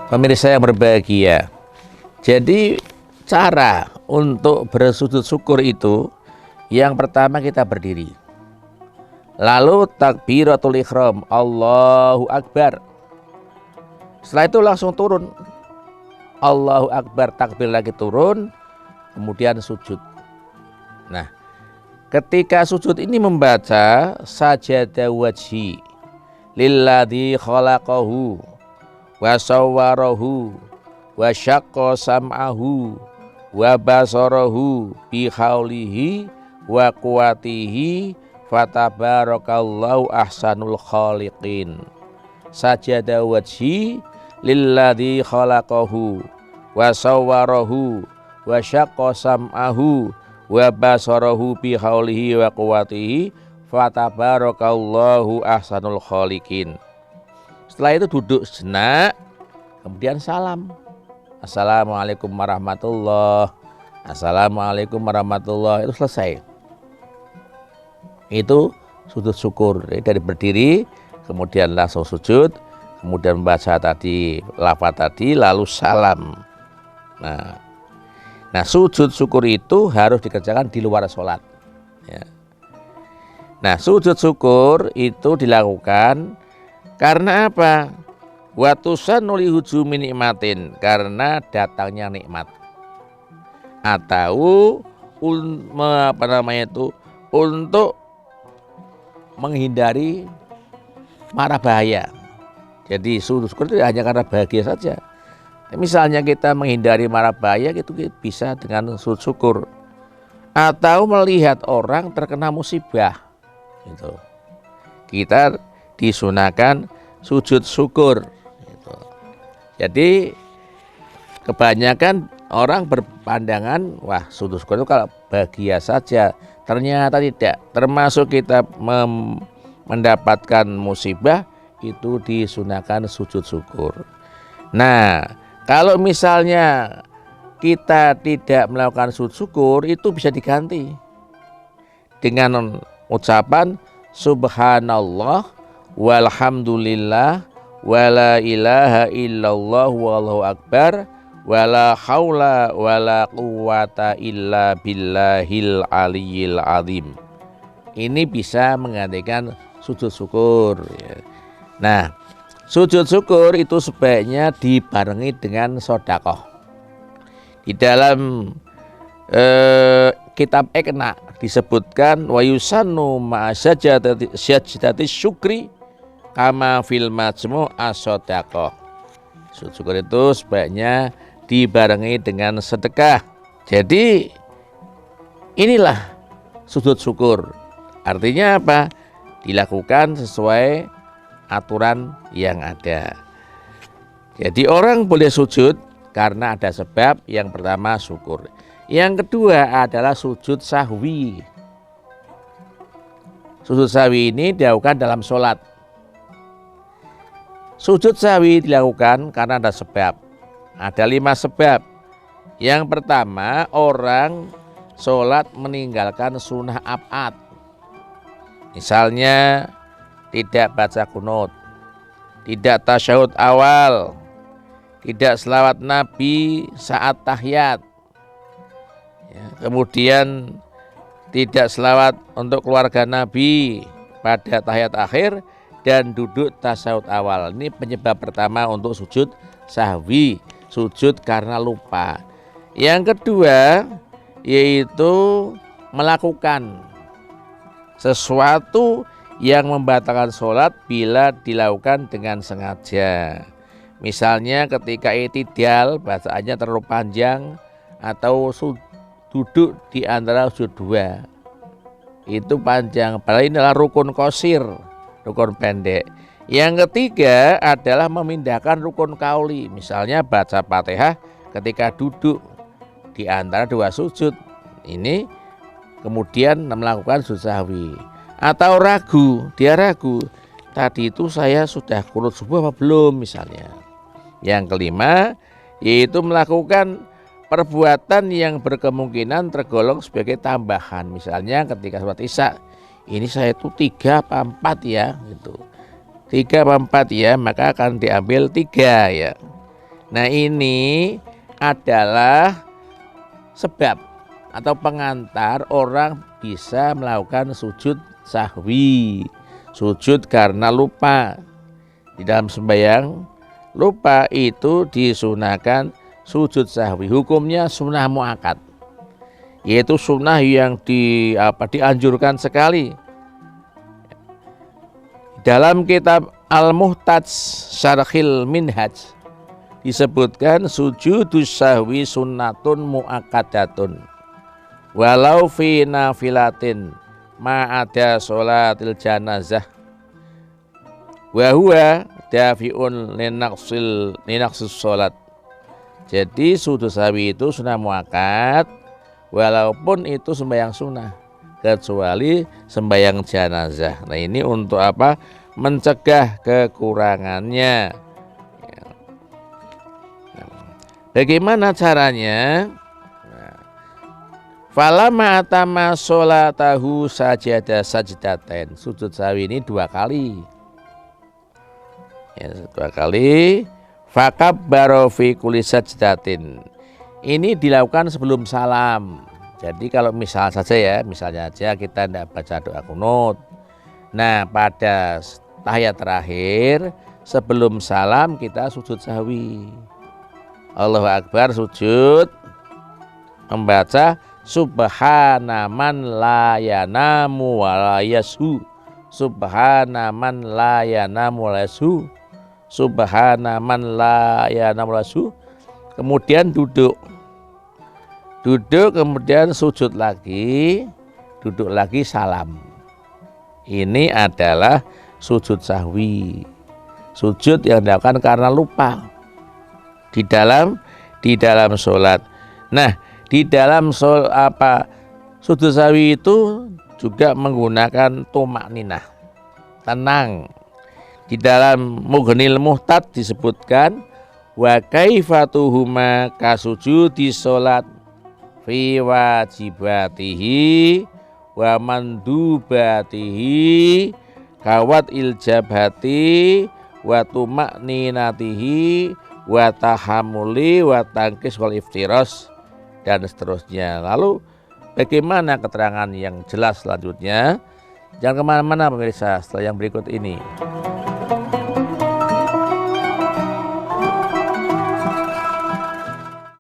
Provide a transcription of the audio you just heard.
Pemirsa yang berbahagia, jadi cara untuk bersujud syukur itu yang pertama kita berdiri, lalu takbiratul ihram, Allahu Akbar. Setelah itu langsung turun, Allahu Akbar, takbir lagi turun, kemudian sujud. Nah, ketika sujud ini membaca sajada wajhi lilladzi khalaqahu wa sawwarahu wa syaqqa sam'ahu wa basarahu bi haulihi wa quwatihi fatabarakallahu ahsanul khaliqin. Sajada wajhi lilladzi khalaqahu wa sawwarahu wa syaqqa sam'ahu wa basarahu bi haulihi wa quwatihi fatabarakallahu ahsanul khaliqin. Setelah itu duduk sejenak, kemudian salam. Assalamualaikum warahmatullahi, assalamualaikum warahmatullahi, itu selesai. Itu sujud syukur. Dari berdiri, kemudian langsung sujud, kemudian membaca tadi lafaz tadi, lalu salam. Nah, sujud syukur itu harus dikerjakan di luar sholat. Ya. Nah, sujud syukur itu dilakukan karena apa? Watusanuli hujumi nikmatin, karena datangnya nikmat, atau untuk menghindari mara bahaya. Jadi sujud syukur itu hanya karena bahagia saja. Misalnya kita menghindari mara bahaya, itu bisa dengan sujud syukur. Atau melihat orang terkena musibah, gitu. Kita disunahkan sujud syukur, gitu. Jadi kebanyakan orang berpandangan, wah sujud syukur itu kalau bahagia saja. Ternyata tidak. Termasuk kita mendapatkan musibah, itu disunahkan sujud syukur. Nah, kalau misalnya kita tidak melakukan sujud syukur, itu bisa diganti dengan ucapan subhanallah walhamdulillah wala ilaha illallah wallahu akbar wala haula wala quwata illa billahil aliyil azim. Ini bisa menggantikan sujud syukur. Nah, sujud syukur itu sebaiknya dibarengi dengan sedekah. Di dalam kitab Iqna disebutkan wa yusannu ma'a sajadati syukri kama fil majmu' as-shadaqah. Sujud syukur itu sebaiknya dibarengi dengan sedekah. Jadi inilah sujud syukur. Artinya apa? Dilakukan sesuai aturan yang ada. Jadi orang boleh sujud karena ada sebab. Yang pertama syukur. Yang kedua adalah sujud sahwi. Sujud sahwi ini dilakukan dalam sholat. Sujud sahwi dilakukan karena ada sebab. Ada 5 sebab. Yang pertama, orang sholat meninggalkan sunnah ab'ad. Misalnya tidak baca kunut, tidak tasyahud awal, tidak selawat Nabi saat tahiyat, ya, kemudian tidak selawat untuk keluarga Nabi pada tahiyat akhir, dan duduk tasyahud awal. Ini penyebab pertama untuk sujud sahwi, sujud karena lupa. Yang kedua yaitu melakukan sesuatu yang membatalkan sholat bila dilakukan dengan sengaja. Misalnya ketika i'tidal bacaannya terlalu panjang, atau duduk di antara sujud 2 itu panjang, padahal ini adalah rukun qashir, rukun pendek. Yang ketiga adalah memindahkan rukun qauli, misalnya baca Fatihah ketika duduk di antara 2 sujud, ini kemudian melakukan sujud sahwi. Atau ragu, dia ragu, tadi itu saya sudah qunut subuh apa belum misalnya. Yang kelima yaitu melakukan perbuatan yang berkemungkinan tergolong sebagai tambahan. Misalnya ketika sholat isya, ini saya itu 3 apa 4 ya gitu. 3 apa 4 ya, maka akan diambil 3 ya. Nah, ini adalah sebab atau pengantar orang bisa melakukan sujud sahwi, sujud karena lupa. Di dalam sembahyang lupa itu disunahkan sujud sahwi. Hukumnya sunnah muakkad, yaitu sunnah yang dianjurkan sekali. Dalam kitab Al-Muhtaj Syarhil Minhaj disebutkan sujudus sahwi sunnatun muakkadatun walau fi nafilatin ma'ada sholatil janazah wa huwa dafi'un linaqsis sholat. Jadi sujud sahwi itu sunnah muakkad walaupun itu sembahyang sunnah, kecuali sembahyang janazah. Nah, ini untuk apa? Mencegah kekurangannya. Bagaimana caranya? Falamma atama sholatahu sajada sajdatain. Sujud sahwi ini 2 kali. Ya, 2 kali. Fakabbara fi kulli sajdatin. Ini dilakukan sebelum salam. Jadi kalau misalnya saja kita tidak baca doa kunut. Nah, pada tahiyat terakhir sebelum salam kita sujud sahwi. Allahu Akbar, sujud, membaca subhana man la yanamu wa la yashu. Subhana man la yanamu wa la yashu. Subhana man la yanamu wa la yashu. Kemudian duduk, kemudian sujud lagi, duduk lagi, salam. Ini adalah sujud sahwi, sujud yang dilakukan karena lupa di dalam sholat. Nah, di dalam sujud sahwi itu juga menggunakan tumakninah, tenang. Di dalam Mughnil Muhtad disebutkan wa kaifatuhuma kasujudi sholat fi wajibatihi wa mandubatihi kawat iljabhati wa tumakninatihi wa tahamuli wa tangkis wal iftiros dan seterusnya. Lalu bagaimana keterangan yang jelas selanjutnya? Jangan kemana-mana pemirsa, setelah yang berikut ini.